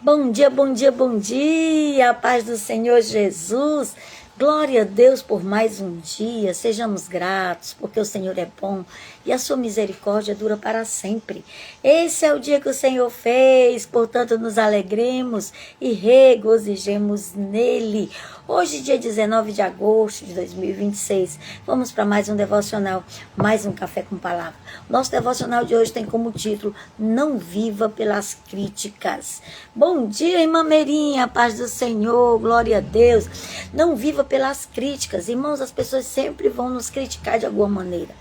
Bom dia, bom dia, bom dia, a paz do Senhor Jesus. Glória a Deus por mais um dia, sejamos gratos, porque o Senhor é bom e a sua misericórdia dura para sempre. Esse é o dia que o Senhor fez, portanto nos alegremos e regozijemos nele. Hoje, dia 19 de agosto de 2026, vamos para mais um devocional, mais um Café com Palavra. Nosso devocional de hoje tem como título, Não Viva pelas Críticas. Bom dia, irmã Meirinha, paz do Senhor, glória a Deus. Não viva pelas críticas. Irmãos, as pessoas sempre vão nos criticar de alguma maneira.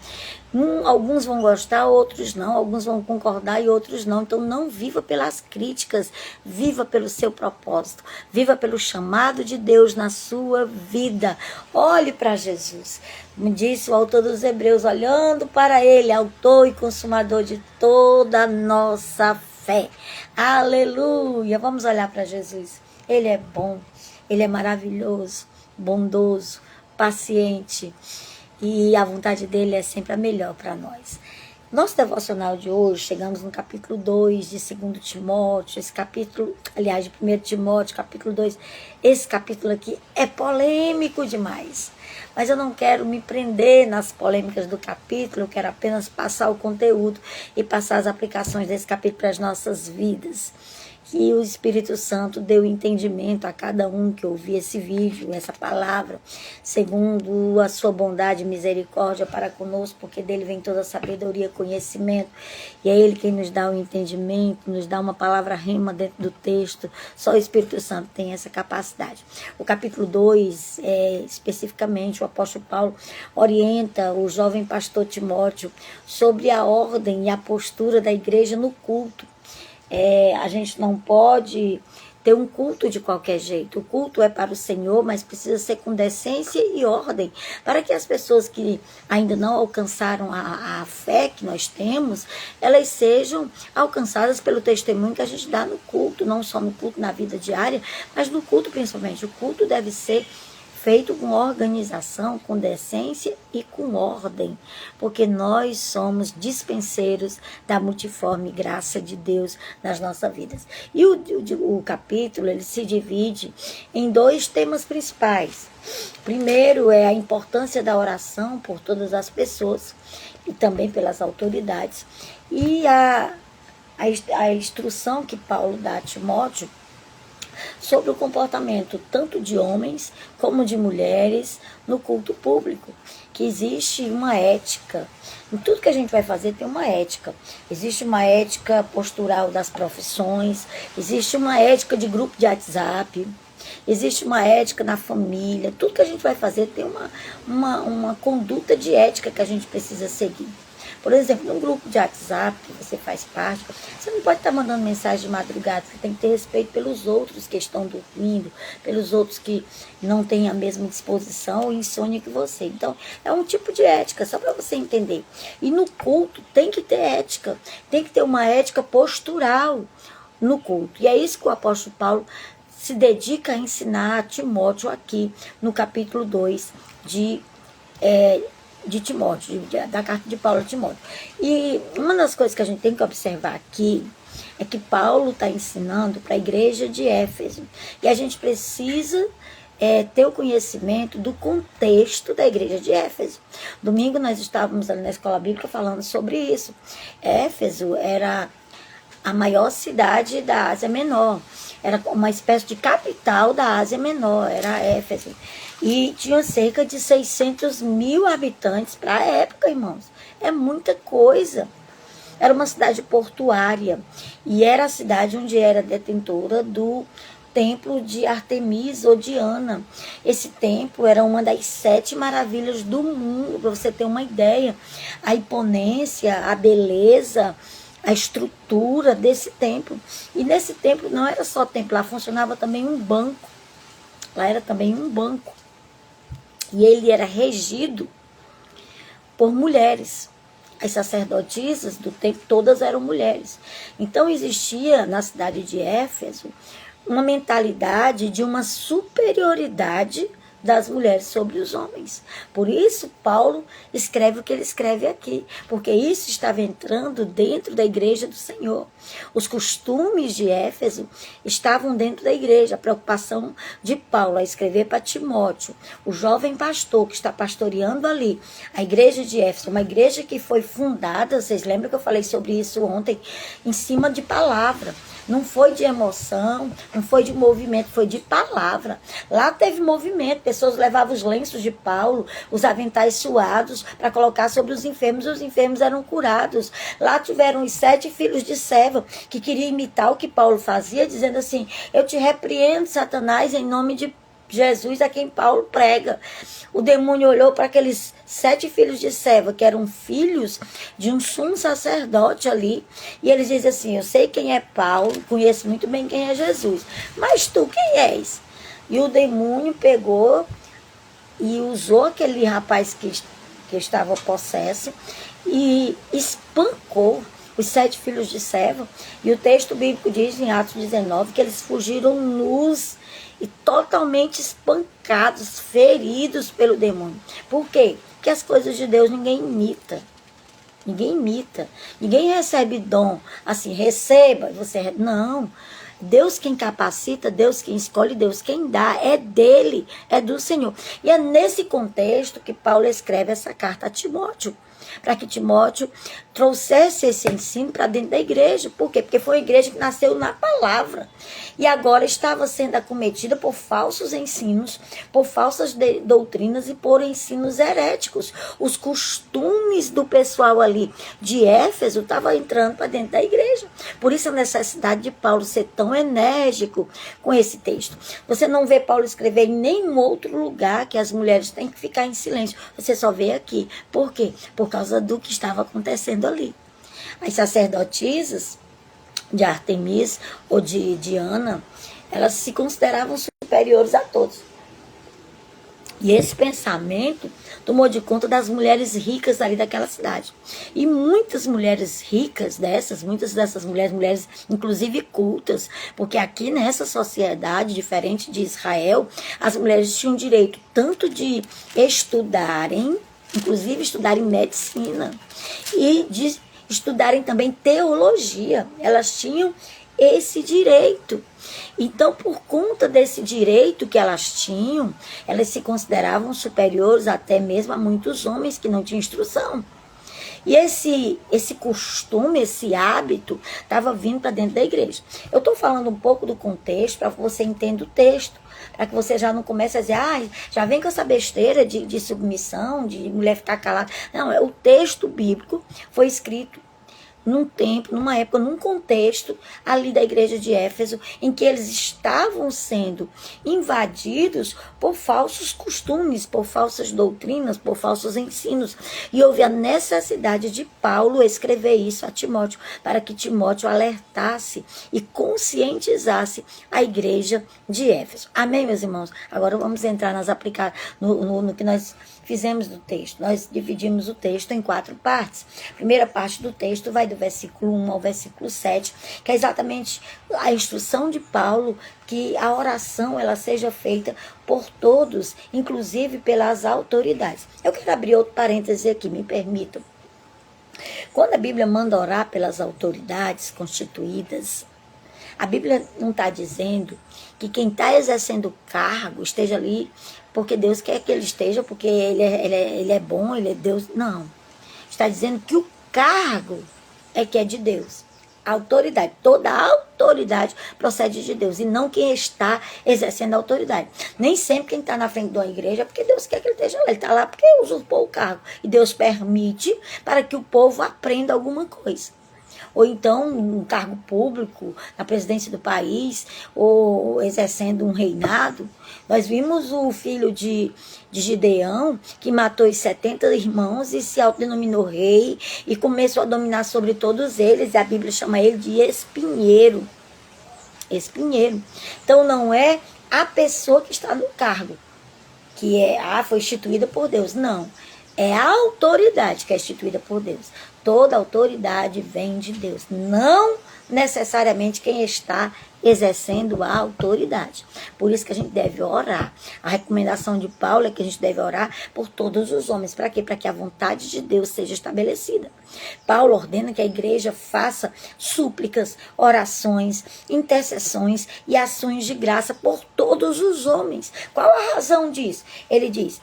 Alguns vão gostar, outros não. Alguns vão concordar e outros não. Então, não viva pelas críticas. Viva pelo seu propósito. Viva pelo chamado de Deus na sua vida. Olhe para Jesus. Me disse o autor dos Hebreus, olhando para ele, autor e consumador de toda a nossa fé. Aleluia! Vamos olhar para Jesus. Ele é bom. Ele é maravilhoso, bondoso, paciente. E a vontade dele é sempre a melhor para nós. Nosso devocional de hoje, chegamos no capítulo 2 de 2 Timóteo, esse capítulo, aliás, de 1 Timóteo, capítulo 2, esse capítulo aqui é polêmico demais. Mas eu não quero me prender nas polêmicas do capítulo, eu quero apenas passar o conteúdo e passar as aplicações desse capítulo para as nossas vidas. Que o Espírito Santo deu entendimento a cada um que ouvir esse vídeo, essa palavra, segundo a sua bondade e misericórdia para conosco, porque dele vem toda a sabedoria, conhecimento, e é ele quem nos dá o entendimento, nos dá uma palavra rima dentro do texto. Só o Espírito Santo tem essa capacidade. O capítulo 2, especificamente, o apóstolo Paulo orienta o jovem pastor Timóteo sobre a ordem e a postura da igreja no culto. A gente não pode ter um culto de qualquer jeito. O culto é para o Senhor, mas precisa ser com decência e ordem, para que as pessoas que ainda não alcançaram a fé que nós temos, elas sejam alcançadas pelo testemunho que a gente dá no culto, não só no culto na vida diária, mas no culto principalmente. O culto deve ser feito com organização, com decência e com ordem, porque nós somos dispenseiros da multiforme graça de Deus nas nossas vidas. E o capítulo, ele se divide em dois temas principais. Primeiro é a importância da oração por todas as pessoas e também pelas autoridades. E a instrução que Paulo dá a Timóteo sobre o comportamento tanto de homens como de mulheres no culto público, que existe uma ética. Em tudo que a gente vai fazer tem uma ética. Existe uma ética postural das profissões, existe uma ética de grupo de WhatsApp, existe uma ética na família. Tudo que a gente vai fazer tem uma conduta de ética que a gente precisa seguir. Por exemplo, num grupo de WhatsApp que você faz parte, você não pode estar mandando mensagem de madrugada, você tem que ter respeito pelos outros que estão dormindo, pelos outros que não têm a mesma disposição ou insônia que você. Então, é um tipo de ética, só para você entender. E no culto tem que ter ética, tem que ter uma ética postural no culto. E é isso que o apóstolo Paulo se dedica a ensinar a Timóteo aqui, no capítulo 2 de Timóteo, da carta de Paulo a Timóteo. E uma das coisas que a gente tem que observar aqui é que Paulo está ensinando para a igreja de Éfeso. E a gente precisa ter o conhecimento do contexto da igreja de Éfeso. Domingo nós estávamos ali na escola bíblica falando sobre isso. Éfeso era a maior cidade da Ásia Menor. Era uma espécie de capital da Ásia Menor, era Éfeso. E tinha cerca de 600 mil habitantes para a época, irmãos. É muita coisa. Era uma cidade portuária. E era a cidade onde era detentora do templo de Artemis ou Diana. Esse templo era uma das 7 maravilhas do mundo, para você ter uma ideia. A imponência, a beleza, a estrutura desse templo. E nesse templo não era só templo, lá funcionava também um banco. Lá era também um banco. E ele era regido por mulheres. As sacerdotisas do templo, todas eram mulheres. Então existia na cidade de Éfeso uma mentalidade de uma superioridade das mulheres sobre os homens. Por isso, Paulo escreve o que ele escreve aqui, porque isso estava entrando dentro da igreja do Senhor. Os costumes de Éfeso estavam dentro da igreja. A preocupação de Paulo a escrever para Timóteo, o jovem pastor que está pastoreando ali, a igreja de Éfeso, uma igreja que foi fundada, vocês lembram que eu falei sobre isso ontem, em cima de palavra. Não foi de emoção, não foi de movimento, foi de palavra. Lá teve movimento, pessoas levavam os lenços de Paulo, os aventais suados, para colocar sobre os enfermos eram curados. Lá tiveram os 7 filhos de Seva, que queriam imitar o que Paulo fazia, dizendo assim: eu te repreendo, Satanás, em nome de Jesus, a quem Paulo prega. O demônio olhou para aqueles 7 filhos de Seva, que eram filhos de um sumo sacerdote ali, e eles dizem assim: eu sei quem é Paulo, conheço muito bem quem é Jesus, mas tu quem és? E o demônio pegou e usou aquele rapaz que estava possesso e espancou os 7 filhos de Seva. E o texto bíblico diz em Atos 19 que eles fugiram nus e totalmente espancados, feridos pelo demônio. Por quê? Porque as coisas de Deus ninguém imita. Ninguém imita. Ninguém recebe dom. Assim, receba. Você não. Deus quem capacita, Deus quem escolhe, Deus quem dá. É dele, é do Senhor. E é nesse contexto que Paulo escreve essa carta a Timóteo. Para que Timóteo trouxesse esse ensino para dentro da igreja. Por quê? Porque foi uma igreja que nasceu na palavra. E agora estava sendo acometida por falsos ensinos, por falsas doutrinas e por ensinos heréticos. Os costumes do pessoal ali de Éfeso estavam entrando para dentro da igreja. Por isso a necessidade de Paulo ser tão enérgico com esse texto. Você não vê Paulo escrever em nenhum outro lugar que as mulheres têm que ficar em silêncio. Você só vê aqui. Por quê? Por causa do que estava acontecendo ali. As sacerdotisas de Artemis ou de Diana, elas se consideravam superiores a todos. E esse pensamento tomou de conta das mulheres ricas ali daquela cidade. E muitas mulheres ricas muitas dessas mulheres inclusive cultas, porque aqui nessa sociedade diferente de Israel, as mulheres tinham direito tanto de estudarem, inclusive estudarem medicina, e de estudarem também teologia. Elas tinham esse direito. Então, por conta desse direito que elas tinham, elas se consideravam superiores até mesmo a muitos homens que não tinham instrução. E esse costume, esse hábito, estava vindo para dentro da igreja. Eu estou falando um pouco do contexto para que você entenda o texto, para que você já não comece a dizer, já vem com essa besteira de submissão, de mulher ficar calada. Não, o texto bíblico foi escrito num tempo, numa época, num contexto ali da igreja de Éfeso, em que eles estavam sendo invadidos por falsos costumes, por falsas doutrinas, por falsos ensinos. E houve a necessidade de Paulo escrever isso a Timóteo, para que Timóteo alertasse e conscientizasse a igreja de Éfeso. Amém, meus irmãos? Agora vamos entrar no que nós fizemos do texto. Nós dividimos o texto em 4 partes. A primeira parte do texto vai do versículo 1 ao versículo 7, que é exatamente a instrução de Paulo que a oração ela seja feita por todos, inclusive pelas autoridades. Eu quero abrir outro parêntese aqui, me permitam. Quando a Bíblia manda orar pelas autoridades constituídas, a Bíblia não está dizendo que quem está exercendo o cargo esteja ali porque Deus quer que ele esteja, porque ele é bom, ele é Deus. Não. Está dizendo que o cargo é que é de Deus. A autoridade, toda a autoridade procede de Deus, e não quem está exercendo a autoridade. Nem sempre quem está na frente de uma igreja é porque Deus quer que ele esteja lá. Ele está lá porque usurpou o cargo. E Deus permite para que o povo aprenda alguma coisa. Ou então um cargo público na presidência do país, ou exercendo um reinado. Nós vimos o filho de Gideão, que matou os 70 irmãos e se autodenominou rei, e começou a dominar sobre todos eles, e a Bíblia chama ele de espinheiro. Espinheiro. Então não é a pessoa que está no cargo, que foi instituída por Deus, não. É a autoridade que é instituída por Deus. Toda autoridade vem de Deus, não necessariamente quem está exercendo a autoridade. Por isso que a gente deve orar. A recomendação de Paulo é que a gente deve orar por todos os homens. Para quê? Para que a vontade de Deus seja estabelecida. Paulo ordena que a igreja faça súplicas, orações, intercessões e ações de graça por todos os homens. Qual a razão disso? Ele diz,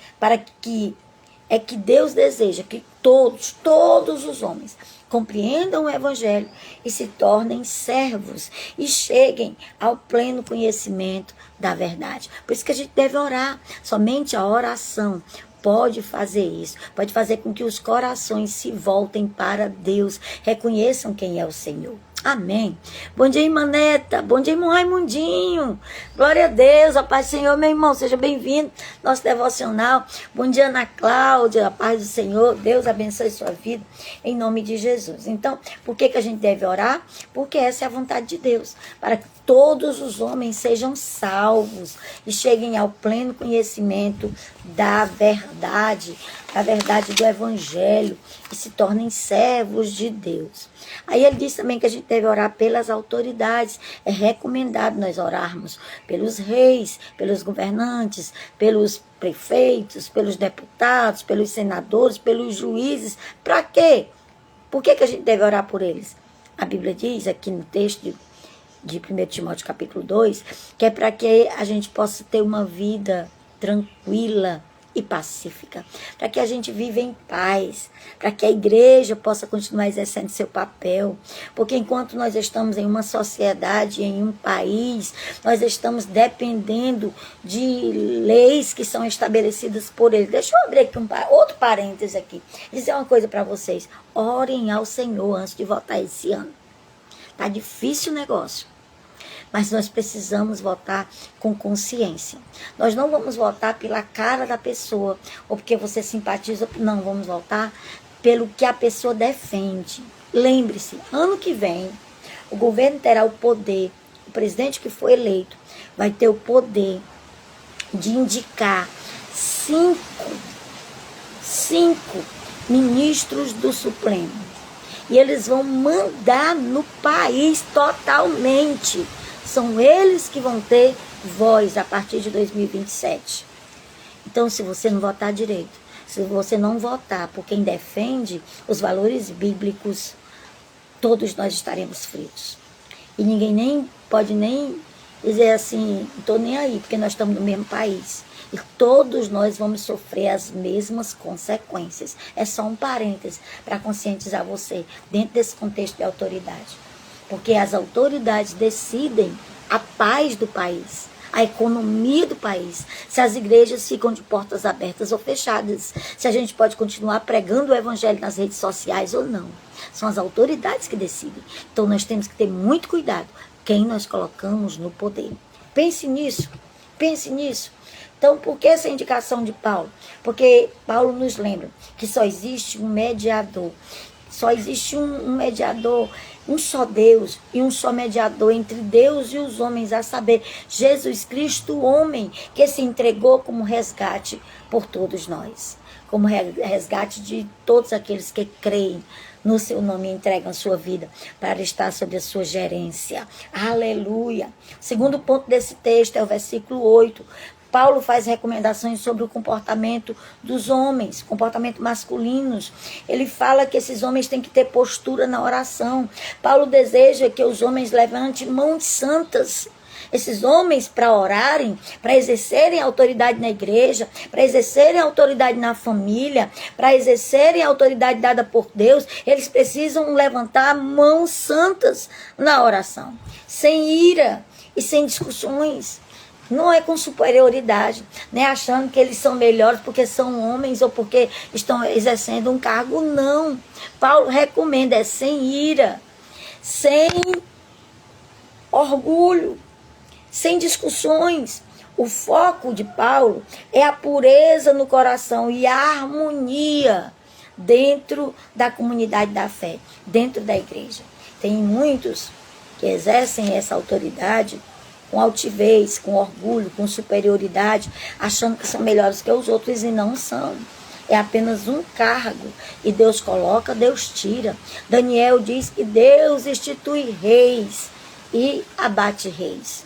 que Deus deseja que todos os homens compreendam o evangelho e se tornem servos e cheguem ao pleno conhecimento da verdade. Por isso que a gente deve orar. Somente a oração pode fazer isso. Pode fazer com que os corações se voltem para Deus, reconheçam quem é o Senhor. Amém. Bom dia, irmã Neta. Bom dia, irmão Raimundinho. Glória a Deus, a paz do Senhor, meu irmão. Seja bem-vindo ao nosso devocional. Bom dia, Ana Cláudia. A paz do Senhor. Deus abençoe sua vida, em nome de Jesus. Então, por que a gente deve orar? Porque essa é a vontade de Deus. Para que todos os homens sejam salvos e cheguem ao pleno conhecimento da verdade do evangelho e se tornem servos de Deus. Aí ele diz também que a gente deve orar pelas autoridades. É recomendado nós orarmos pelos reis, pelos governantes, pelos prefeitos, pelos deputados, pelos senadores, pelos juízes. Para quê? Por que a gente deve orar por eles? A Bíblia diz aqui no texto de 1 Timóteo capítulo 2, que é para que a gente possa ter uma vida tranquila e pacífica, para que a gente viva em paz, para que a igreja possa continuar exercendo seu papel, porque enquanto nós estamos em uma sociedade, em um país, nós estamos dependendo de leis que são estabelecidas por ele. Deixa eu abrir aqui outro parênteses aqui, dizer uma coisa para vocês: orem ao Senhor antes de votar esse ano. Tá difícil o negócio, mas nós precisamos votar com consciência. Nós não vamos votar pela cara da pessoa, ou porque você simpatiza, não, vamos votar pelo que a pessoa defende. Lembre-se, ano que vem, o governo terá o poder, o presidente que foi eleito vai ter o poder de indicar cinco ministros do Supremo. E eles vão mandar no país totalmente. São eles que vão ter voz a partir de 2027. Então, se você não votar direito, se você não votar por quem defende os valores bíblicos, todos nós estaremos fritos. E ninguém pode nem dizer assim, não estou nem aí, porque nós estamos no mesmo país. E todos nós vamos sofrer as mesmas consequências. É só um parêntese para conscientizar você dentro desse contexto de autoridade. Porque as autoridades decidem a paz do país, a economia do país, se as igrejas ficam de portas abertas ou fechadas, se a gente pode continuar pregando o evangelho nas redes sociais ou não. São as autoridades que decidem. Então nós temos que ter muito cuidado quem nós colocamos no poder. Pense nisso, pense nisso. Então, por que essa indicação de Paulo? Porque Paulo nos lembra que só existe um mediador. Só existe um mediador, um só Deus e um só mediador entre Deus e os homens, a saber, Jesus Cristo, o homem que se entregou como resgate por todos nós. Como resgate de todos aqueles que creem no seu nome e entregam a sua vida para estar sob a sua gerência. Aleluia! O segundo ponto desse texto é o versículo 8. Paulo faz recomendações sobre o comportamento dos homens, comportamento masculinos. Ele fala que esses homens têm que ter postura na oração. Paulo deseja que os homens levantem mãos santas. Esses homens, para orarem, para exercerem autoridade na igreja, para exercerem autoridade na família, para exercerem a autoridade dada por Deus, eles precisam levantar mãos santas na oração, sem ira e sem discussões. Não é com superioridade, né? Achando que eles são melhores porque são homens ou porque estão exercendo um cargo, não. Paulo recomenda, é sem ira, sem orgulho, sem discussões. O foco de Paulo é a pureza no coração e a harmonia dentro da comunidade da fé, dentro da igreja. Tem muitos que exercem essa autoridade com altivez, com orgulho, com superioridade, achando que são melhores que os outros e não são. é apenas um cargo. E Deus coloca, Deus tira. Daniel diz que Deus institui reis e abate reis.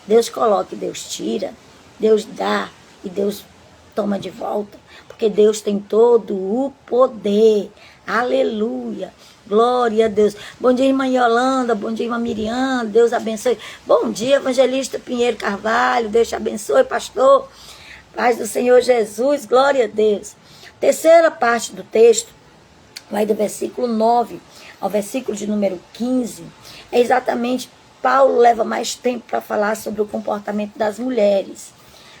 Deus coloca e Deus tira. Deus dá e Deus toma de volta. Porque Deus tem todo o poder. Aleluia. Glória a Deus. Bom dia, irmã Yolanda. Bom dia, irmã Miriam. Deus abençoe. Bom dia, evangelista Pinheiro Carvalho. Deus te abençoe, pastor. Paz do Senhor Jesus. Glória a Deus. Terceira parte do texto vai do versículo 9 ao versículo de número 15. É exatamente, Paulo leva mais tempo para falar sobre o comportamento das mulheres.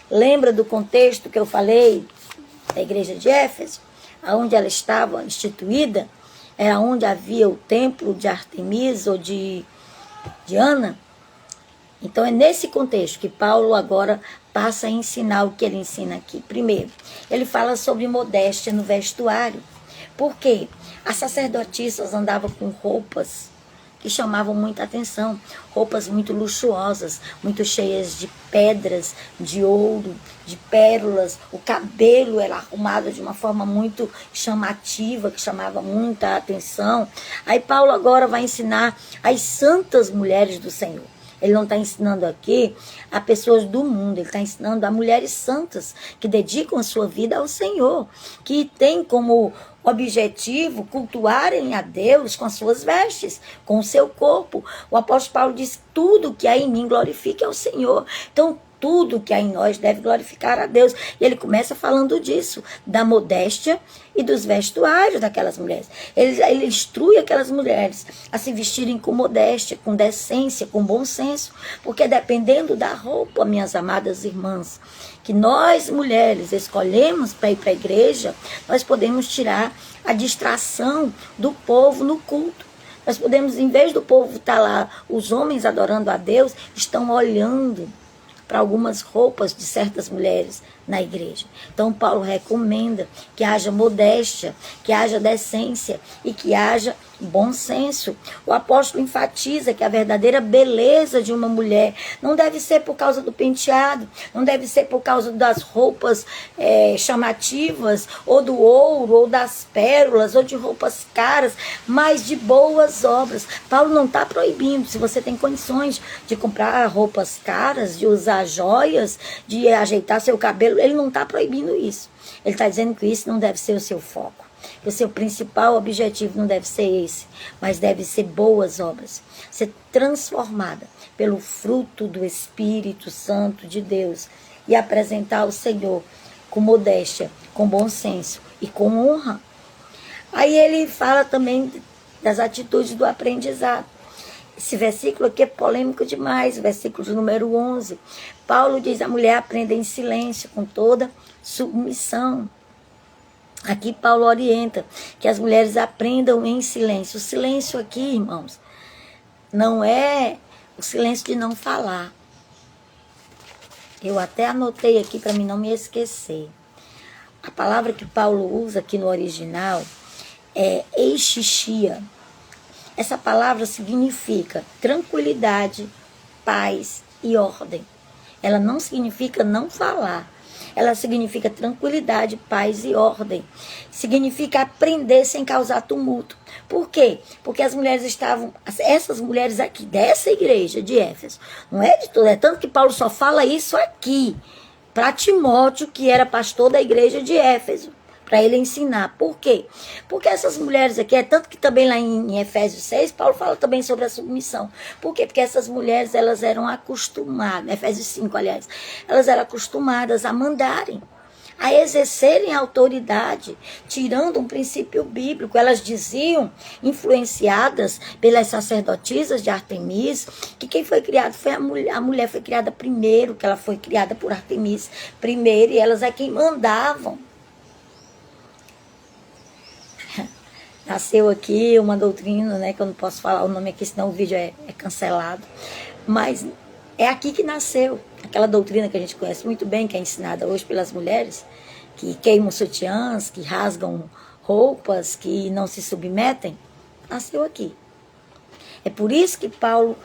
Lembra do contexto que eu falei da igreja de Éfeso? Onde ela estava instituída? Era onde havia o templo de Artemis ou de Diana. Então é nesse contexto que Paulo agora passa a ensinar o que ele ensina aqui. Primeiro, ele fala sobre modéstia no vestuário. Por quê? As sacerdotissas andavam com roupas que chamavam muita atenção, roupas muito luxuosas, muito cheias de pedras, de ouro, de pérolas. O cabelo era arrumado de uma forma muito chamativa, que chamava muita atenção. Aí Paulo agora vai ensinar as santas mulheres do Senhor. Ele não está ensinando aqui a pessoas do mundo, ele está ensinando a mulheres santas que dedicam a sua vida ao Senhor, que têm como objetivo cultuarem a Deus com as suas vestes, com o seu corpo. O apóstolo Paulo diz: tudo que há em mim glorifique ao Senhor. Então, tudo que há em nós deve glorificar a Deus. E ele começa falando disso, da modéstia e dos vestuários daquelas mulheres. Ele instrui aquelas mulheres a se vestirem com modéstia, com decência, com bom senso, porque dependendo da roupa, minhas amadas irmãs, que nós mulheres escolhemos para ir para a igreja, nós podemos tirar a distração do povo no culto. Nós podemos, em vez do povo estar lá, os homens adorando a Deus, estão olhando para algumas roupas de certas mulheres na igreja. Então Paulo recomenda que haja modéstia, que haja decência e que haja bom senso. O apóstolo enfatiza que a verdadeira beleza de uma mulher não deve ser por causa do penteado, não deve ser por causa das roupas chamativas, ou do ouro, ou das pérolas, ou de roupas caras, mas de boas obras. Paulo não está proibindo, se você tem condições de comprar roupas caras, de usar joias, de ajeitar seu cabelo, ele não está proibindo isso. Ele está dizendo que isso não deve ser o seu foco. O seu principal objetivo não deve ser esse, mas deve ser boas obras. Ser transformada pelo fruto do Espírito Santo de Deus e apresentar ao Senhor com modéstia, com bom senso e com honra. Aí ele fala também das atitudes do aprendizado. Esse versículo aqui é polêmico demais, o versículo de número 11. Paulo diz: a mulher aprende em silêncio, com toda submissão. Aqui Paulo orienta que as mulheres aprendam em silêncio. O silêncio aqui, irmãos, não é o silêncio de não falar. Eu até anotei aqui para mim não me esquecer. A palavra que Paulo usa aqui no original é eixichia. Essa palavra significa tranquilidade, paz e ordem. Ela não significa não falar. Ela significa tranquilidade, paz e ordem. Significa aprender sem causar tumulto. Por quê? Porque as mulheres estavam, essas mulheres aqui dessa igreja de Éfeso, não é de toda, é tanto que Paulo só fala isso aqui para Timóteo, que era pastor da igreja de Éfeso, para ele ensinar. Por quê? Porque essas mulheres aqui, é tanto que também lá em Efésios 6, Paulo fala também sobre a submissão. Por quê? Porque essas mulheres, elas eram acostumadas, Efésios 5, aliás, elas eram acostumadas a mandarem, a exercerem a autoridade, tirando um princípio bíblico. Elas diziam, influenciadas pelas sacerdotisas de Artemis, que quem foi criado foi a mulher foi criada primeiro, que ela foi criada por Artemis primeiro, e elas é quem mandavam. Nasceu aqui uma doutrina, né, que eu não posso falar o nome aqui, senão o vídeo é cancelado. Mas é aqui que nasceu aquela doutrina que a gente conhece muito bem, que é ensinada hoje pelas mulheres, que queimam sutiãs, que rasgam roupas, que não se submetem. Nasceu aqui. É por isso que Paulo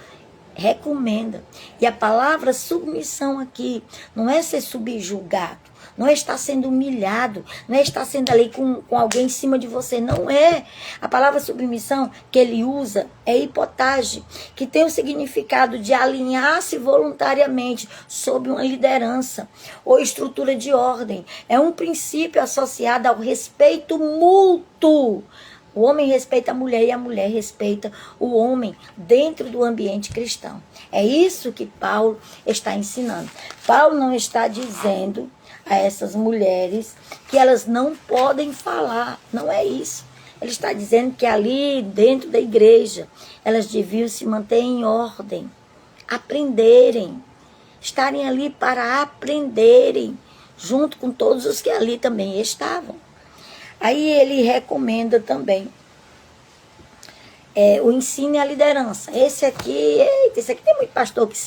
recomenda. E a palavra submissão aqui não é ser subjugado, não é estar sendo humilhado, não é estar sendo ali com alguém em cima de você, não é. A palavra submissão que ele usa é hipotage, que tem o significado de alinhar-se voluntariamente sob uma liderança ou estrutura de ordem. É um princípio associado ao respeito mútuo. O homem respeita a mulher e a mulher respeita o homem dentro do ambiente cristão. É isso que Paulo está ensinando. Paulo não está dizendo a essas mulheres que elas não podem falar. Não é isso. Ele está dizendo que ali dentro da igreja elas deviam se manter em ordem, aprenderem, estarem ali para aprenderem, junto com todos os que ali também estavam. Aí ele recomenda também o ensino e a liderança. Esse aqui tem muito pastor que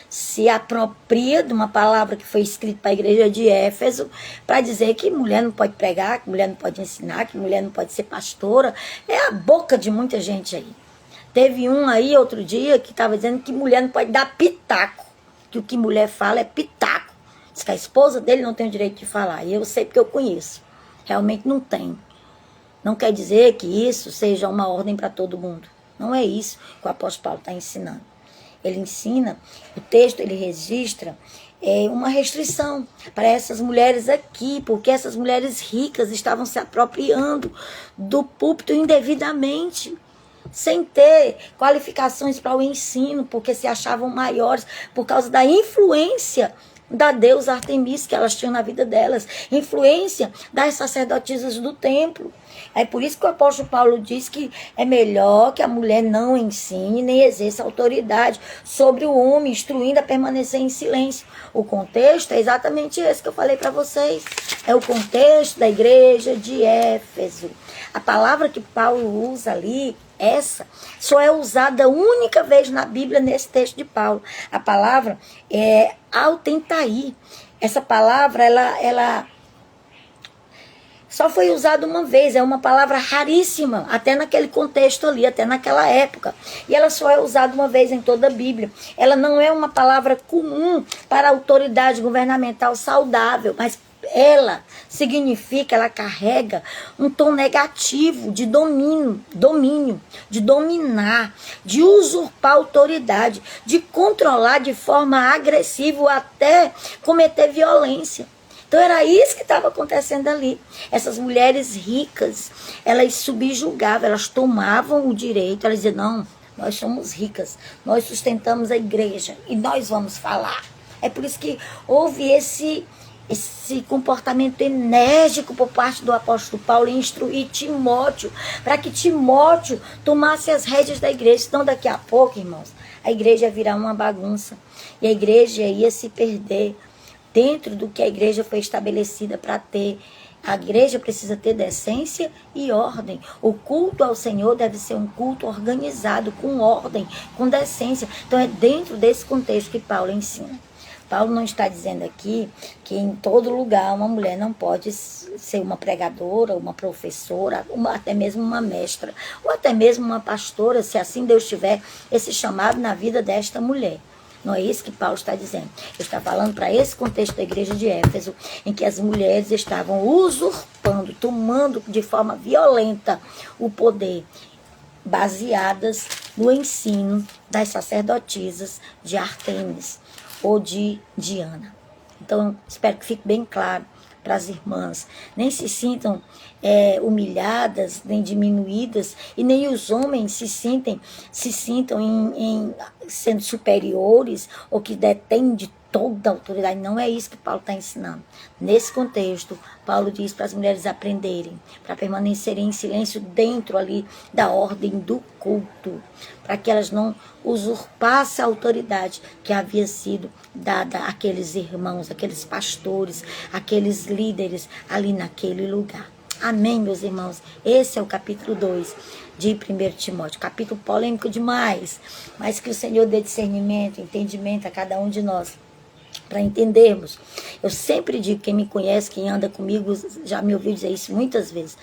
se apropria de uma palavra que foi escrita para a igreja de Éfeso para dizer que mulher não pode pregar, que mulher não pode ensinar, que mulher não pode ser pastora. É a boca de muita gente aí. Teve um aí outro dia que estava dizendo que mulher não pode dar pitaco, que o que mulher fala é pitaco. Diz que a esposa dele não tem o direito de falar. E eu sei porque eu conheço. Realmente não tem. Não quer dizer que isso seja uma ordem para todo mundo. Não é isso que o apóstolo Paulo está ensinando. Ele ensina, o texto ele registra uma restrição para essas mulheres aqui, porque essas mulheres ricas estavam se apropriando do púlpito indevidamente, sem ter qualificações para o ensino, porque se achavam maiores por causa da influência da deusa Artemis que elas tinham na vida delas, influência das sacerdotisas do templo. É por isso que o apóstolo Paulo diz que é melhor que a mulher não ensine nem exerça autoridade sobre o homem, instruindo a permanecer em silêncio. O contexto é exatamente esse que eu falei para vocês. É o contexto da igreja de Éfeso. A palavra que Paulo usa ali, essa, só é usada única vez na Bíblia nesse texto de Paulo. A palavra é autentai. Essa palavra, ela só foi usada uma vez, é uma palavra raríssima, até naquele contexto ali, até naquela época. E ela só é usada uma vez em toda a Bíblia. Ela não é uma palavra comum para a autoridade governamental saudável, mas ela significa, ela carrega um tom negativo de domínio, de dominar, de usurpar a autoridade, de controlar de forma agressiva ou até cometer violência. Então era isso que estava acontecendo ali. Essas mulheres ricas, elas subjugavam, elas tomavam o direito, elas diziam, não, nós somos ricas, nós sustentamos a igreja e nós vamos falar. É por isso que houve esse comportamento enérgico por parte do apóstolo Paulo em instruir Timóteo, para que Timóteo tomasse as rédeas da igreja. Senão daqui a pouco, irmãos, a igreja ia virar uma bagunça e a igreja ia se perder dentro do que a igreja foi estabelecida para ter. A igreja precisa ter decência e ordem. O culto ao Senhor deve ser um culto organizado, com ordem, com decência. Então é dentro desse contexto que Paulo ensina. Paulo não está dizendo aqui que em todo lugar uma mulher não pode ser uma pregadora, uma professora, até mesmo uma mestra, ou até mesmo uma pastora, se assim Deus tiver esse chamado na vida desta mulher. Não é isso que Paulo está dizendo. Ele está falando para esse contexto da igreja de Éfeso, em que as mulheres estavam usurpando, tomando de forma violenta o poder, baseadas no ensino das sacerdotisas de Ártemis ou de Diana. Então, espero que fique bem claro para as irmãs. Nem se sintam humilhadas, nem diminuídas, e nem os homens se sintam sendo superiores ou que detêm de toda a autoridade. Não é isso que Paulo está ensinando. Nesse contexto, Paulo diz para as mulheres aprenderem, para permanecerem em silêncio dentro ali da ordem do culto, para que elas não usurpassem a autoridade que havia sido dada àqueles irmãos, àqueles pastores, àqueles líderes ali naquele lugar. Amém, meus irmãos? Esse é o capítulo 2 de 1 Timóteo. Capítulo polêmico demais, mas que o Senhor dê discernimento, entendimento a cada um de nós, para entendermos. Eu sempre digo, quem me conhece, quem anda comigo, já me ouviu dizer isso muitas vezes.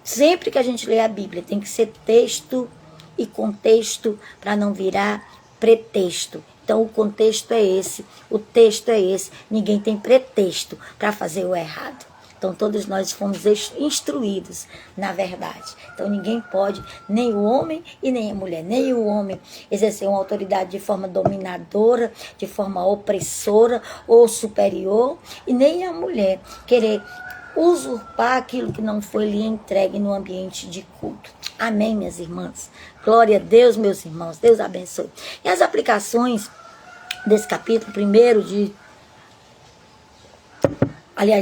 Sempre que a gente lê a Bíblia, tem que ser texto e contexto para não virar pretexto. Então o contexto é esse, o texto é esse. Ninguém tem pretexto para fazer o errado. Então todos nós fomos instruídos na verdade. Então ninguém pode, nem o homem e nem a mulher, nem o homem exercer uma autoridade de forma dominadora, de forma opressora ou superior, e nem a mulher querer usurpar aquilo que não foi lhe entregue no ambiente de culto. Amém, minhas irmãs? Glória a Deus, meus irmãos. Deus abençoe. E as aplicações desse capítulo,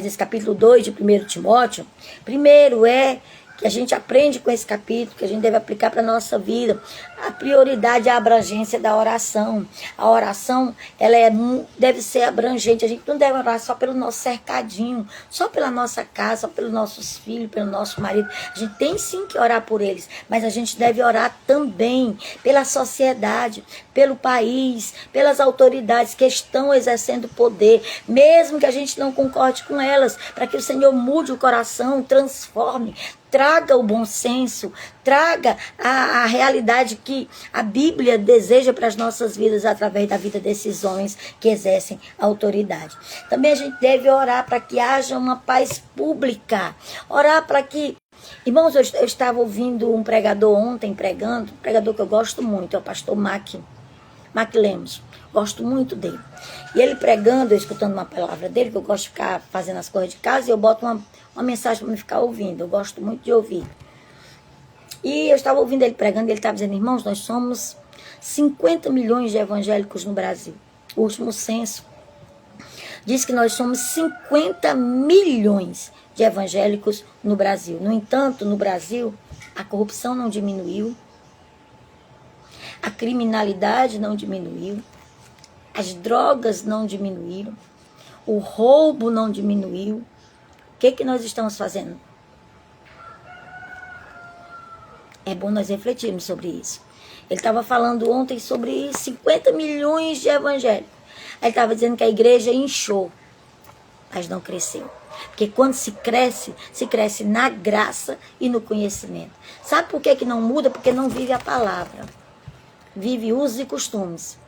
desse capítulo 2 de 1 Timóteo, primeiro é que a gente aprende com esse capítulo, que a gente deve aplicar para a nossa vida, a prioridade é a abrangência da oração. A oração, deve ser abrangente. A gente não deve orar só pelo nosso cercadinho, só pela nossa casa, só pelos nossos filhos, pelo nosso marido. A gente tem sim que orar por eles, mas a gente deve orar também pela sociedade, pelo país, pelas autoridades que estão exercendo poder, mesmo que a gente não concorde com elas, para que o Senhor mude o coração, transforme, traga o bom senso, traga a realidade que a Bíblia deseja para as nossas vidas através da vida desses homens que exercem autoridade. Também a gente deve orar para que haja uma paz pública, orar para que... Irmãos, eu estava ouvindo um pregador ontem pregando, um pregador que eu gosto muito, é o pastor Mac Lemos, gosto muito dele. E ele pregando, eu escutando uma palavra dele, que eu gosto de ficar fazendo as coisas de casa, e eu boto uma mensagem para me ficar ouvindo, eu gosto muito de ouvir. E eu estava ouvindo ele pregando, e ele estava dizendo, irmãos, nós somos 50 milhões de evangélicos no Brasil. O último censo diz que nós somos 50 milhões de evangélicos no Brasil. No entanto, no Brasil, a corrupção não diminuiu, a criminalidade não diminuiu, as drogas não diminuíram, o roubo não diminuiu. O que nós estamos fazendo? É bom nós refletirmos sobre isso. Ele estava falando ontem sobre 50 milhões de evangélicos. Aí ele estava dizendo que a igreja inchou, mas não cresceu. Porque quando se cresce na graça e no conhecimento. Sabe por que não muda? Porque não vive a palavra. Vive usos e costumes.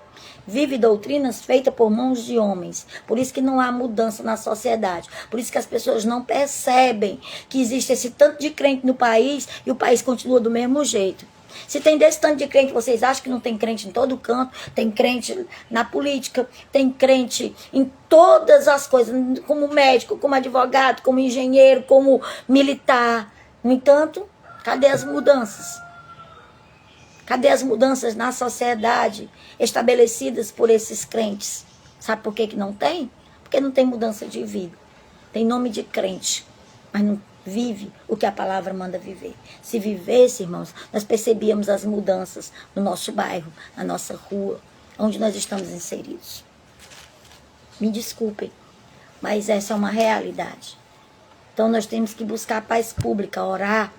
Vive doutrinas feitas por mãos de homens. Por isso que não há mudança na sociedade. Por isso que as pessoas não percebem que existe esse tanto de crente no país e o país continua do mesmo jeito. Se tem desse tanto de crente, vocês acham que não tem crente em todo canto? Tem crente na política, tem crente em todas as coisas, como médico, como advogado, como engenheiro, como militar. No entanto, cadê as mudanças? Cadê as mudanças na sociedade estabelecidas por esses crentes? Sabe por que não tem? Porque não tem mudança de vida. Tem nome de crente, mas não vive o que a palavra manda viver. Se vivesse, irmãos, nós percebíamos as mudanças no nosso bairro, na nossa rua, onde nós estamos inseridos. Me desculpem, mas essa é uma realidade. Então nós temos que buscar a paz pública, orar,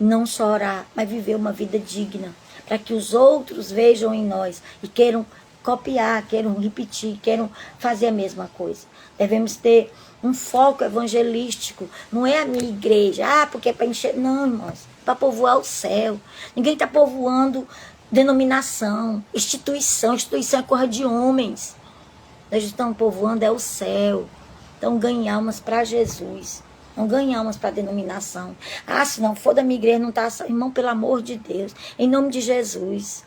não só orar, mas viver uma vida digna, para que os outros vejam em nós e queiram copiar, queiram repetir, queiram fazer a mesma coisa. Devemos ter um foco evangelístico, não é a minha igreja, porque é para encher, não, irmãos, para povoar o céu. Ninguém está povoando denominação, instituição é coisa de homens. Nós estamos povoando é o céu. Então ganhe almas para Jesus. Não ganhe almas para denominação. Se não for da minha igreja, não está... Irmão, pelo amor de Deus, em nome de Jesus,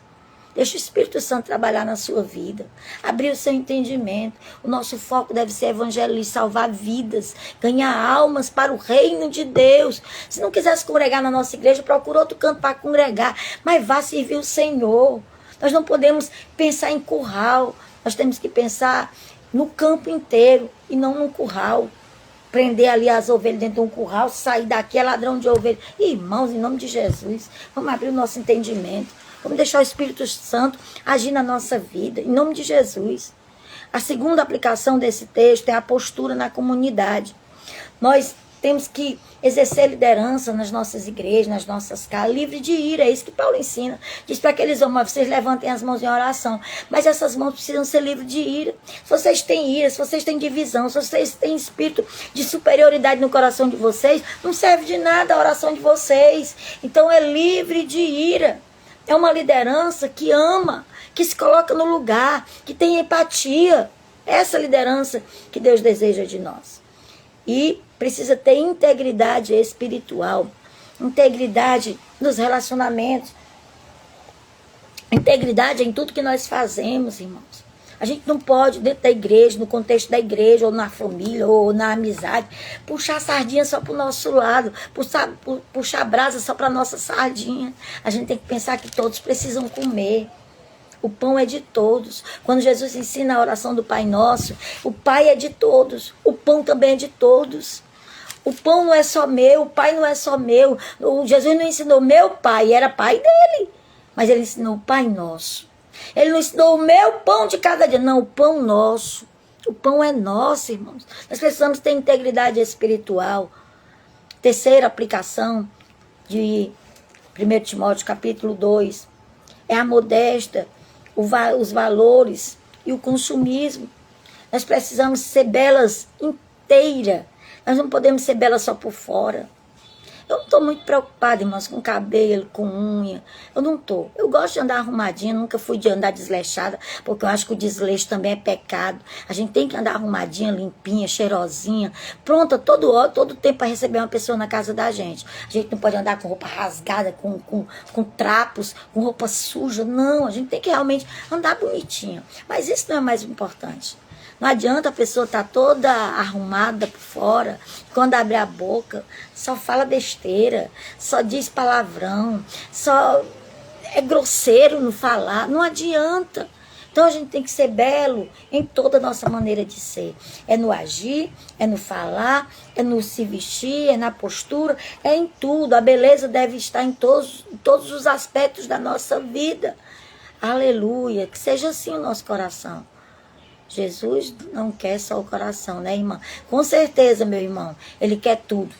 deixa o Espírito Santo trabalhar na sua vida. Abrir o seu entendimento. O nosso foco deve ser evangelizar, salvar vidas, ganhar almas para o reino de Deus. Se não quiser se congregar na nossa igreja, procura outro canto para congregar. Mas vá servir o Senhor. Nós não podemos pensar em curral. Nós temos que pensar no campo inteiro e não no curral. Prender ali as ovelhas dentro de um curral, sair daqui é ladrão de ovelhas. Irmãos, em nome de Jesus, vamos abrir o nosso entendimento. Vamos deixar o Espírito Santo agir na nossa vida, em nome de Jesus. A segunda aplicação desse texto é a postura na comunidade. Nós temos que exercer liderança nas nossas igrejas, nas nossas casas, livre de ira. É isso que Paulo ensina. Diz para aqueles homens, vocês levantem as mãos em oração. Mas essas mãos precisam ser livres de ira. Se vocês têm ira, se vocês têm divisão, se vocês têm espírito de superioridade no coração de vocês, não serve de nada a oração de vocês. Então é livre de ira. É uma liderança que ama, que se coloca no lugar, que tem empatia. Essa liderança que Deus deseja de nós. E precisa ter integridade espiritual, integridade nos relacionamentos, integridade em tudo que nós fazemos, irmãos. A gente não pode, dentro da igreja, no contexto da igreja, ou na família, ou na amizade, puxar a sardinha só para o nosso lado, puxar a brasa só para a nossa sardinha. A gente tem que pensar que todos precisam comer. O pão é de todos. Quando Jesus ensina a oração do Pai Nosso, o Pai é de todos, o pão também é de todos. O pão não é só meu, o Pai não é só meu. Jesus não ensinou meu Pai, era Pai dele. Mas ele ensinou o Pai Nosso. Ele não ensinou o meu pão de cada dia. Não, o pão nosso. O pão é nosso, irmãos. Nós precisamos ter integridade espiritual. Terceira aplicação de 1 Timóteo capítulo 2. É a modéstia, os valores e o consumismo. Nós precisamos ser belas inteira. Nós não podemos ser belas só por fora. Eu não estou muito preocupada, irmãos, com cabelo, com unha. Eu não estou. Eu gosto de andar arrumadinha, nunca fui de andar desleixada, porque eu acho que o desleixo também é pecado. A gente tem que andar arrumadinha, limpinha, cheirosinha, pronta todo tempo para receber uma pessoa na casa da gente. A gente não pode andar com roupa rasgada, com trapos, com roupa suja. Não, a gente tem que realmente andar bonitinha. Mas isso não é mais importante. Não adianta a pessoa estar toda arrumada por fora, quando abre a boca, só fala besteira, só diz palavrão, só é grosseiro no falar. Não adianta. Então a gente tem que ser belo em toda a nossa maneira de ser. É no agir, é no falar, é no se vestir, é na postura, é em tudo. A beleza deve estar em todos os aspectos da nossa vida. Aleluia. Que seja assim o nosso coração. Jesus não quer só o coração, né, irmã? Com certeza, meu irmão, ele quer tudo.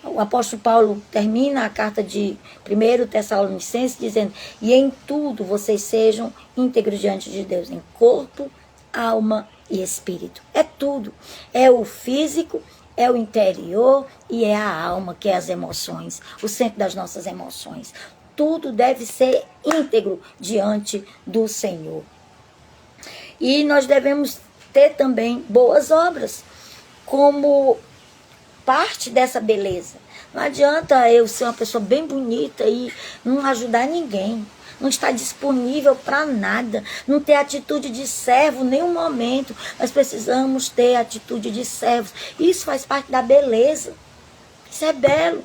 O apóstolo Paulo termina a carta de 1 Tessalonicenses dizendo: e em tudo vocês sejam íntegros diante de Deus, em corpo, alma e espírito. É tudo. É o físico, é o interior e é a alma, que é as emoções, o centro das nossas emoções. Tudo deve ser íntegro diante do Senhor. E nós devemos ter também boas obras como parte dessa beleza. Não adianta eu ser uma pessoa bem bonita e não ajudar ninguém, não estar disponível para nada, não ter atitude de servo em nenhum momento. Nós precisamos ter atitude de servos. Isso faz parte da beleza. Isso é belo.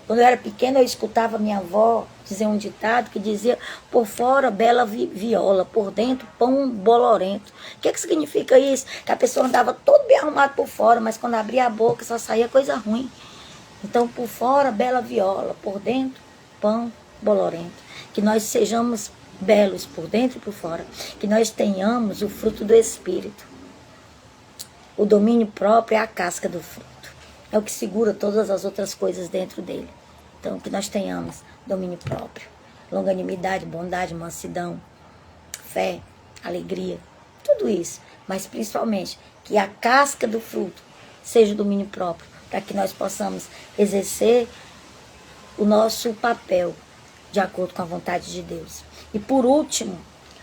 Quando eu era pequena, eu escutava minha avó dizer um ditado que dizia: por fora, bela viola, por dentro, pão bolorento. O que significa isso? Que a pessoa andava todo bem arrumada por fora, mas quando abria a boca só saía coisa ruim. Então, por fora, bela viola, por dentro, pão bolorento. Que nós sejamos belos por dentro e por fora. Que nós tenhamos o fruto do Espírito. O domínio próprio é a casca do fruto. É o que segura todas as outras coisas dentro dele. Então, que nós tenhamos domínio próprio, longanimidade, bondade, mansidão, fé, alegria, tudo isso. Mas, principalmente, que a casca do fruto seja o domínio próprio, para que nós possamos exercer o nosso papel de acordo com a vontade de Deus. E, por último,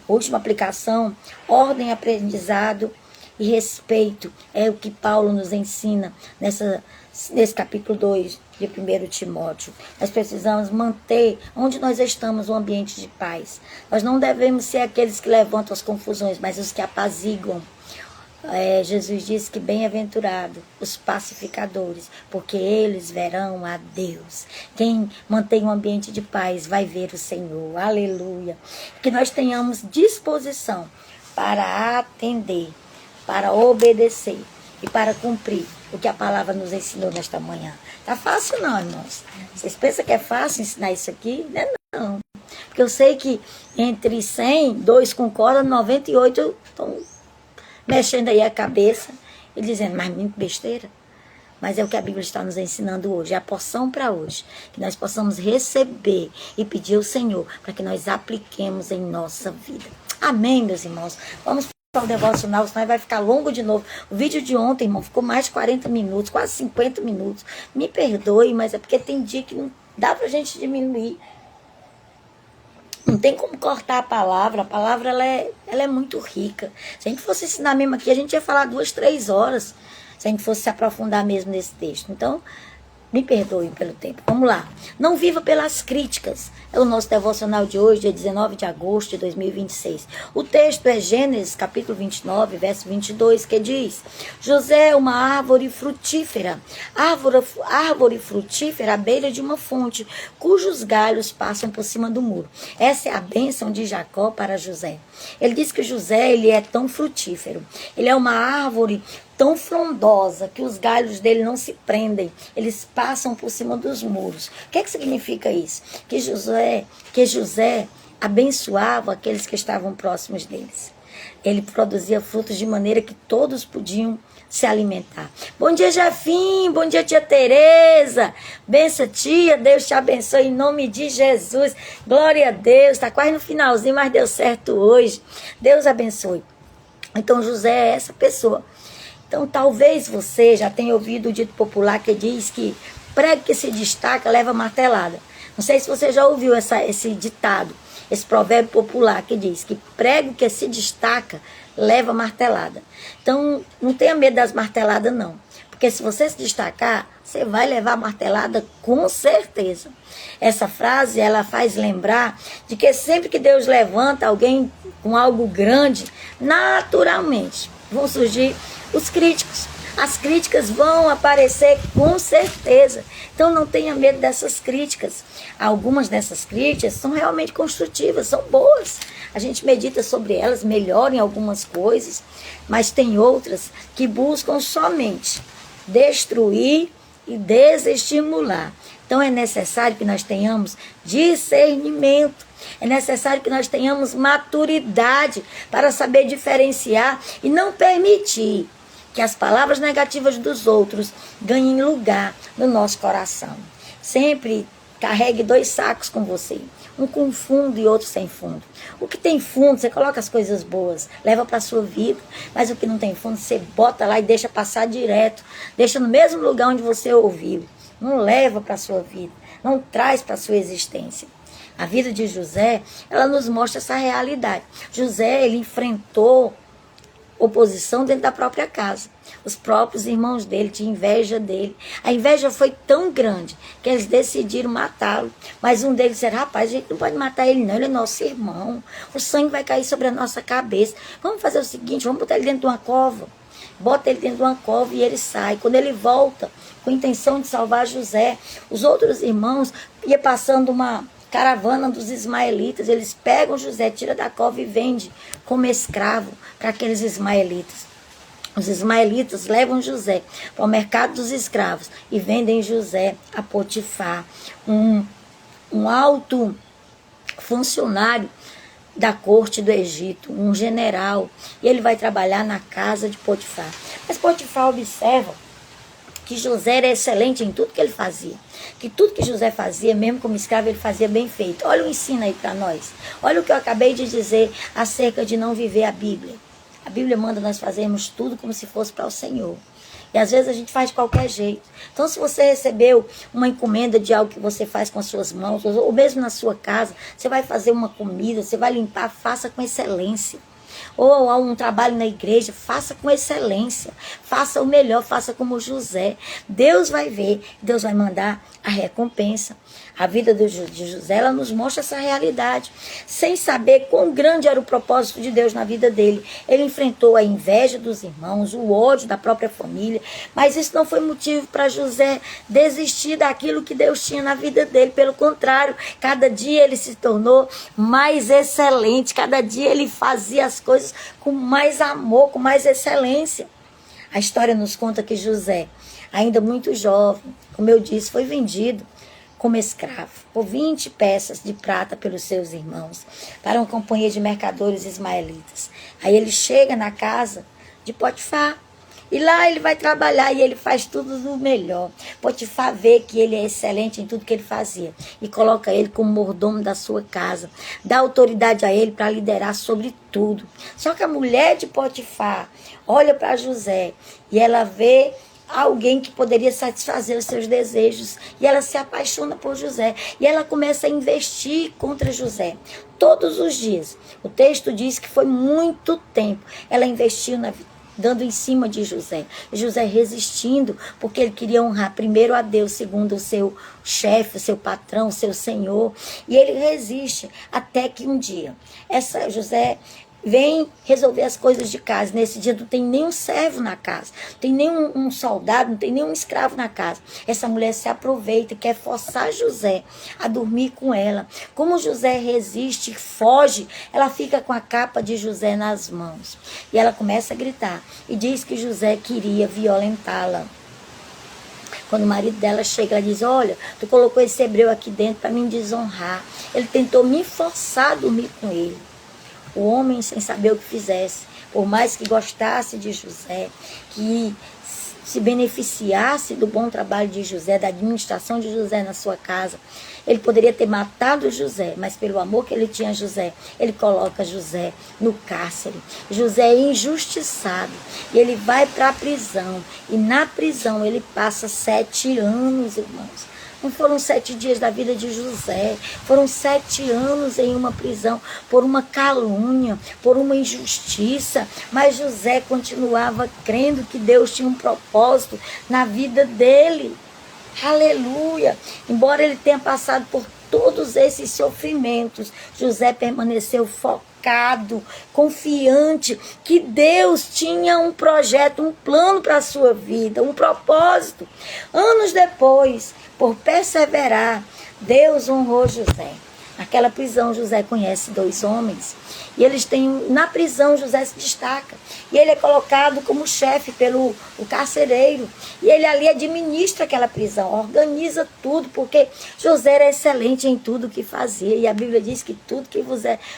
a última aplicação, ordem, aprendizado e respeito. É o que Paulo nos ensina nesse capítulo 2 de 1 Timóteo. Nós precisamos manter onde nós estamos um ambiente de paz. Nós não devemos ser aqueles que levantam as confusões, mas os que apaziguam. Jesus disse que bem-aventurado os pacificadores, porque eles verão a Deus. Quem mantém um ambiente de paz vai ver o Senhor. Aleluia. Que nós tenhamos disposição para atender, para obedecer e para cumprir o que a palavra nos ensinou nesta manhã. Tá fácil não, irmãos? Vocês pensam que é fácil ensinar isso aqui? Não é não. Porque eu sei que entre 100, 2 concordam, 98 estão mexendo aí a cabeça e dizendo: mas muito besteira. Mas é o que a Bíblia está nos ensinando hoje, é a porção para hoje. Que nós possamos receber e pedir ao Senhor para que nós apliquemos em nossa vida. Amém, meus irmãos? Vamos para o devocional, senão vai ficar longo de novo. O vídeo de ontem, irmão, ficou mais de 40 minutos, quase 50 minutos. Me perdoe, mas é porque tem dia que não dá pra gente diminuir. Não tem como cortar a palavra ela é muito rica. Se a gente fosse ensinar mesmo aqui, a gente ia falar 2, 3 horas, se a gente fosse se aprofundar mesmo nesse texto. Então, me perdoem pelo tempo. Vamos lá. Não viva pelas críticas. É o nosso devocional de hoje, dia 19 de agosto de 2026. O texto é Gênesis, capítulo 29, verso 22, que diz: José é uma árvore frutífera. Árvore frutífera à beira de uma fonte, cujos galhos passam por cima do muro. Essa é a bênção de Jacó para José. Ele diz que José ele é tão frutífero. Ele é uma árvore tão frondosa que os galhos dele não se prendem, eles passam por cima dos muros. O que significa isso? Que José abençoava aqueles que estavam próximos deles. Ele produzia frutos de maneira que todos podiam se alimentar. Bom dia, Jafim. Bom dia, tia Tereza. Benção, tia. Deus te abençoe em nome de Jesus. Glória a Deus. Está quase no finalzinho, mas deu certo hoje. Deus abençoe. Então, José é essa pessoa. Então, talvez você já tenha ouvido o dito popular que diz que prego que se destaca leva martelada. Não sei se você já ouviu esse ditado, esse provérbio popular que diz que prego que se destaca leva martelada. Então, não tenha medo das marteladas, não. Porque se você se destacar, você vai levar martelada com certeza. Essa frase, ela faz lembrar de que sempre que Deus levanta alguém com algo grande, naturalmente vão surgir os críticos. As críticas vão aparecer com certeza. Então não tenha medo dessas críticas. Algumas dessas críticas são realmente construtivas, são boas. A gente medita sobre elas, melhora em algumas coisas, mas tem outras que buscam somente destruir e desestimular. Então é necessário que nós tenhamos discernimento. É necessário que nós tenhamos maturidade para saber diferenciar e não permitir que as palavras negativas dos outros ganhem lugar no nosso coração. Sempre carregue 2 sacos com você, um com fundo e outro sem fundo. O que tem fundo, você coloca as coisas boas, leva para a sua vida, mas o que não tem fundo, você bota lá e deixa passar direto, deixa no mesmo lugar onde você ouviu. Não leva para a sua vida, não traz para a sua existência. A vida de José, ela nos mostra essa realidade. José, ele enfrentou oposição dentro da própria casa. Os próprios irmãos dele tinham inveja dele. A inveja foi tão grande que eles decidiram matá-lo. Mas um deles disse: rapaz, a gente não pode matar ele não, ele é nosso irmão. O sangue vai cair sobre a nossa cabeça. Vamos fazer o seguinte, vamos botar ele dentro de uma cova. Bota ele dentro de uma cova e ele sai. Quando ele volta com a intenção de salvar José, os outros irmãos iam passando uma caravana dos ismaelitas, eles pegam José, tira da cova e vende como escravo para aqueles ismaelitas. Os ismaelitas levam José para o mercado dos escravos e vendem José a Potifar, um alto funcionário da corte do Egito, um general, e ele vai trabalhar na casa de Potifar. Mas Potifar observa que José era excelente em tudo que ele fazia. Que tudo que José fazia, mesmo como escravo, ele fazia bem feito. Olha o ensino aí para nós. Olha o que eu acabei de dizer acerca de não viver a Bíblia. A Bíblia manda nós fazermos tudo como se fosse para o Senhor. E às vezes a gente faz de qualquer jeito. Então, se você recebeu uma encomenda de algo que você faz com as suas mãos, ou mesmo na sua casa, você vai fazer uma comida, você vai limpar, faça com excelência. Ou há um trabalho na igreja, faça com excelência, faça o melhor, faça como José. Deus vai ver, Deus vai mandar a recompensa. A vida de José, ela nos mostra essa realidade. Sem saber quão grande era o propósito de Deus na vida dele. Ele enfrentou a inveja dos irmãos, o ódio da própria família. Mas isso não foi motivo para José desistir daquilo que Deus tinha na vida dele. Pelo contrário, cada dia ele se tornou mais excelente. Cada dia ele fazia as coisas com mais amor, com mais excelência. A história nos conta que José, ainda muito jovem, como eu disse, foi vendido como escravo, por 20 peças de prata pelos seus irmãos, para uma companhia de mercadores ismaelitas. Aí ele chega na casa de Potifar, e lá ele vai trabalhar e ele faz tudo do melhor. Potifar vê que ele é excelente em tudo que ele fazia e coloca ele como mordomo da sua casa, dá autoridade a ele para liderar sobre tudo. Só que a mulher de Potifar olha para José e ela vê alguém que poderia satisfazer os seus desejos. E ela se apaixona por José. E ela começa a investir contra José. Todos os dias. O texto diz que foi muito tempo. Ela investiu dando em cima de José. José resistindo, porque ele queria honrar primeiro a Deus, segundo o seu chefe, o seu patrão, o seu senhor. E ele resiste até que um dia, José vem resolver as coisas de casa. Nesse dia não tem nenhum servo na casa, não tem nenhum um soldado, não tem nenhum escravo na casa. Essa mulher se aproveita e quer forçar José a dormir com ela. Como José resiste, foge, ela fica com a capa de José nas mãos. E ela começa a gritar e diz que José queria violentá-la. Quando o marido dela chega, ela diz: olha, tu colocou esse hebreu aqui dentro para me desonrar. Ele tentou me forçar a dormir com ele. O homem, sem saber o que fizesse, por mais que gostasse de José, que se beneficiasse do bom trabalho de José, da administração de José na sua casa, ele poderia ter matado José, mas pelo amor que ele tinha a José, ele coloca José no cárcere. José é injustiçado e ele vai para a prisão. E na prisão ele passa 7 anos, irmãos. Não foram 7 dias da vida de José, foram 7 anos em uma prisão, por uma calúnia, por uma injustiça. Mas José continuava crendo que Deus tinha um propósito na vida dele. Aleluia! Embora ele tenha passado por todos esses sofrimentos, José permaneceu focado, confiante que Deus tinha um projeto, um plano para a sua vida, um propósito. Anos depois, por perseverar, Deus honrou José. Naquela prisão, José conhece 2 homens. E eles têm, na prisão, José se destaca. E ele é colocado como chefe pelo o carcereiro. E ele ali administra aquela prisão, organiza tudo, porque José era excelente em tudo que fazia. E a Bíblia diz que tudo que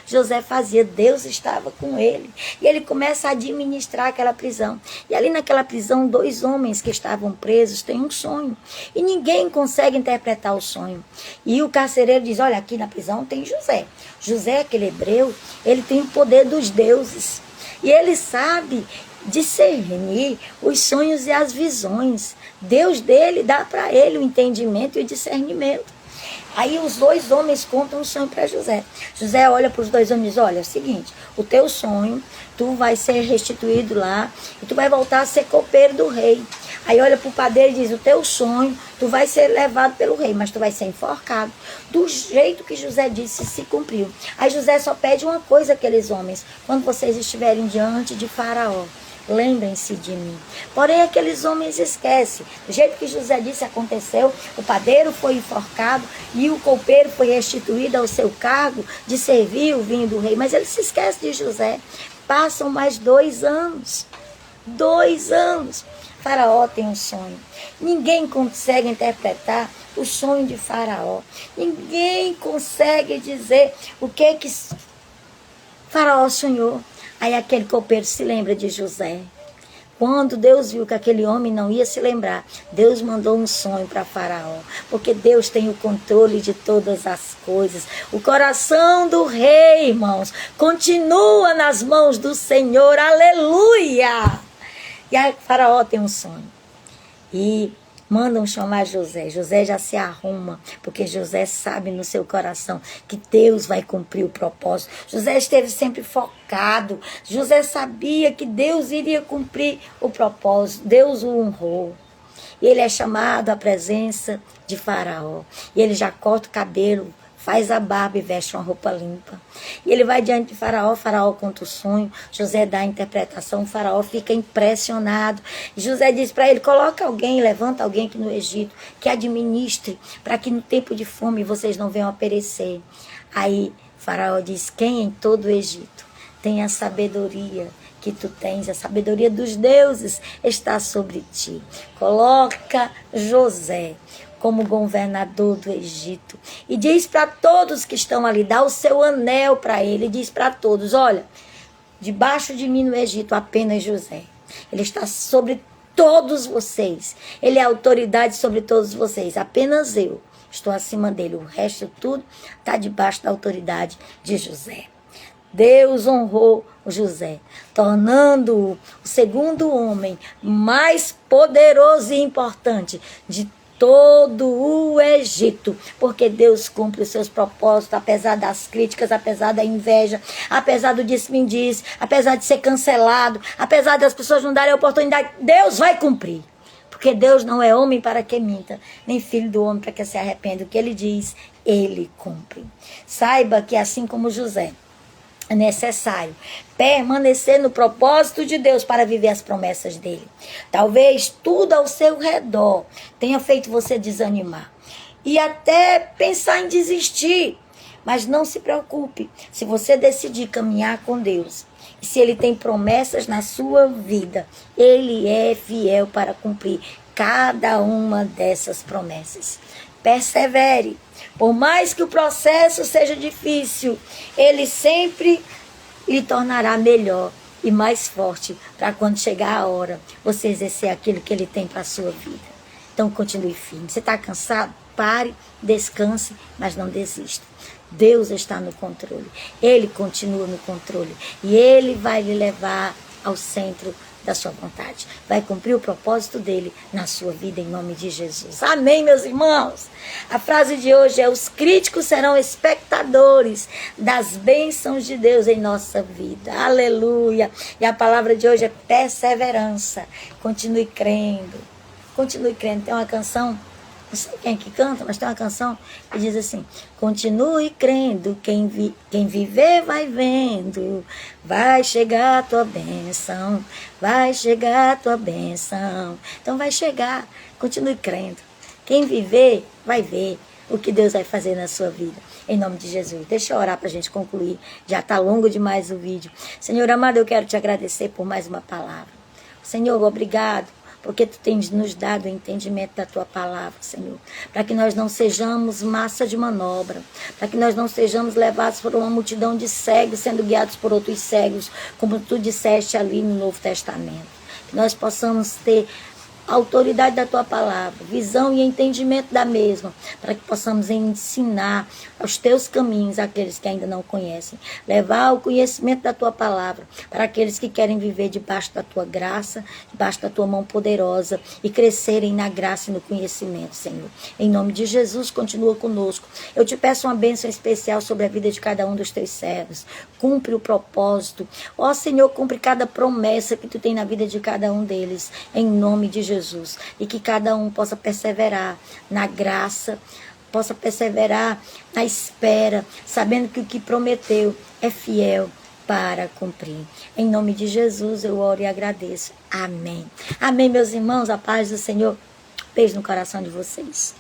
José fazia, Deus estava com ele. E ele começa a administrar aquela prisão. E ali naquela prisão, 2 homens que estavam presos têm um sonho. E ninguém consegue interpretar o sonho. E o carcereiro diz: olha, aqui na prisão tem José. José, aquele hebreu, ele tem o poder dos deuses. E ele sabe discernir os sonhos e as visões. Deus dele dá para ele o entendimento e o discernimento. Aí os 2 homens contam o sonho para José. José olha para os 2 homens e diz: olha, é o seguinte, o teu sonho, tu vai ser restituído lá e tu vai voltar a ser copeiro do rei. Aí olha para o padeiro e diz: o teu sonho, tu vai ser levado pelo rei, mas tu vai ser enforcado. Do jeito que José disse, se cumpriu. Aí José só pede uma coisa àqueles homens: quando vocês estiverem diante de Faraó, lembrem-se de mim. Porém, aqueles homens esquecem. Do jeito que José disse, aconteceu. O padeiro foi enforcado e o copeiro foi restituído ao seu cargo de servir o vinho do rei. Mas ele se esquece de José. Passam mais 2 anos. 2 anos. Faraó tem um sonho. Ninguém consegue interpretar o sonho de Faraó. Ninguém consegue dizer o que Faraó sonhou. Aí aquele copeiro se lembra de José. Quando Deus viu que aquele homem não ia se lembrar, Deus mandou um sonho para Faraó. Porque Deus tem o controle de todas as coisas. O coração do rei, irmãos, continua nas mãos do Senhor. Aleluia! E aí Faraó tem um sonho. E mandam chamar José. José já se arruma, porque José sabe no seu coração que Deus vai cumprir o propósito. José esteve sempre focado. José sabia que Deus iria cumprir o propósito. Deus o honrou. E ele é chamado à presença de Faraó. E ele já corta o cabelo, faz a barba e veste uma roupa limpa. E ele vai diante de Faraó, Faraó conta o sonho, José dá a interpretação, Faraó fica impressionado. José diz para ele: coloca alguém, levanta alguém aqui no Egito, que administre, para que no tempo de fome vocês não venham a perecer. Aí Faraó diz: quem em todo o Egito tem a sabedoria que tu tens, a sabedoria dos deuses está sobre ti. Coloca José como governador do Egito. E diz para todos que estão ali, dá o seu anel para ele, e diz para todos: olha, debaixo de mim no Egito apenas José. Ele está sobre todos vocês. Ele é autoridade sobre todos vocês. Apenas eu estou acima dele. O resto tudo está debaixo da autoridade de José. Deus honrou o José, tornando-o o segundo homem mais poderoso e importante de todo o Egito, porque Deus cumpre os seus propósitos, apesar das críticas, apesar da inveja, apesar do disse-me-disse, apesar de ser cancelado, apesar das pessoas não darem oportunidade, Deus vai cumprir. Porque Deus não é homem para que minta, nem filho do homem para que se arrependa. O que ele diz, ele cumpre. Saiba que assim como José, é necessário permanecer no propósito de Deus para viver as promessas dele. Talvez tudo ao seu redor tenha feito você desanimar e até pensar em desistir. Mas não se preocupe, se você decidir caminhar com Deus, e se ele tem promessas na sua vida, ele é fiel para cumprir cada uma dessas promessas. Persevere. Por mais que o processo seja difícil, ele sempre lhe tornará melhor e mais forte para quando chegar a hora você exercer aquilo que ele tem para a sua vida. Então continue firme. Você está cansado? Pare, descanse, mas não desista. Deus está no controle. Ele continua no controle. E ele vai lhe levar ao centro da sua vontade. Vai cumprir o propósito dele na sua vida, em nome de Jesus. Amém, meus irmãos? A frase de hoje é: os críticos serão espectadores das bênçãos de Deus em nossa vida. Aleluia! E a palavra de hoje é perseverança. Continue crendo. Continue crendo. Tem uma canção, não sei quem é que canta, mas tem uma canção que diz assim: continue crendo, quem viver vai vendo, vai chegar a tua bênção, vai chegar a tua bênção. Então vai chegar, continue crendo. Quem viver vai ver o que Deus vai fazer na sua vida. Em nome de Jesus. Deixa eu orar para a gente concluir. Já está longo demais o vídeo. Senhor amado, eu quero te agradecer por mais uma palavra. Senhor, obrigado, porque tu tens nos dado o entendimento da tua palavra, Senhor, para que nós não sejamos massa de manobra, para que nós não sejamos levados por uma multidão de cegos, sendo guiados por outros cegos, como tu disseste ali no Novo Testamento. Que nós possamos ter a autoridade da tua palavra, visão e entendimento da mesma, para que possamos ensinar os teus caminhos àqueles que ainda não conhecem, levar o conhecimento da tua palavra para aqueles que querem viver debaixo da tua graça, debaixo da tua mão poderosa e crescerem na graça e no conhecimento, Senhor. Em nome de Jesus, continua conosco. Eu te peço uma bênção especial sobre a vida de cada um dos teus servos. Cumpre o propósito. Ó Senhor, cumpre cada promessa que tu tem na vida de cada um deles, em nome de Jesus. E que cada um possa perseverar na graça, possa perseverar na espera, sabendo que o que prometeu é fiel para cumprir. Em nome de Jesus eu oro e agradeço. Amém. Amém, meus irmãos. A paz do Senhor. Beijo no coração de vocês.